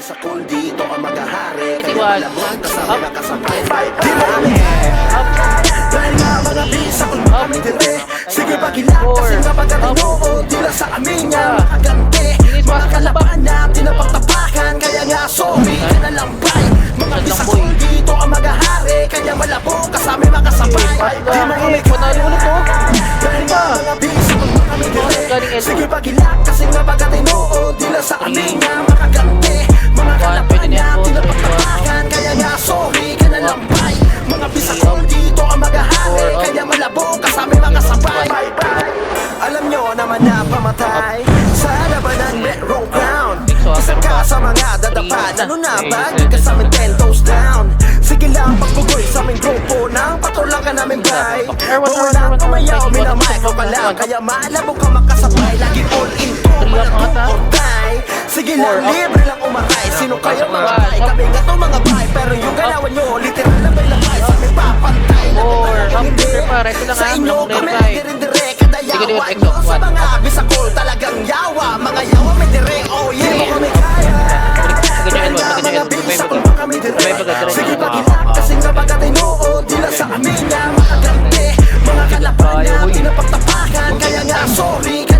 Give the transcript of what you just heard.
bisakol dito ang maghahari. Kaya Iwan. malabog kasama Up. nakasabay. Di mo kami dahil nga mga bisakol mo kami dire. Sige paghilat kasi nga pagkatinood tila sa amin niya makaganti. Mga kalaban natin na pagtapakan. Kaya nga sorry ka na lang bay. Mga bisakol dito ang maghahari. Kaya malabog kasama makasabay. Di mo kami dahil nga mga bisakol mo kami dire. Sige paghilat kasi nga pagkatinood tila sa amin niya makaganti. Mga kalaban natin na pagtapakan. Kaya nga sorry ka na lang bay. Mga bisakol dito ang maghahari. Kaya malabog kasama makasabay. Alam nyo naman na pamatay sa labanan metro ground. Isa ka sa mga dadapan. Ano na ba? Di ka sa amin 10 toes down. Sige lang pagbugoy sa aming grupo. Nang patulang ka namin bay. Walang umayaw, minamicro ka lang. Kaya malabog ka makasabay. Lagi all in to, malabog or die. Sige lang, libre lang umakay. Sino kayo mga bay? Kami nga to mga bay. Pero yung galawan nyo, literal na may labay. Sa aming papantay. Hindi sa inyo kami nagdirindire. Yawa nyo sa mga bisakol talagang yawa. Mga yawa may dire, oh yeah, mo kami kaya. Dahil nga mga bisakol mo kami dire. Sige paghilat kasi nga pagkatinood tila sa amin nga makaganti. Mga kalaban natin na pagtapakan. Kaya nga sorry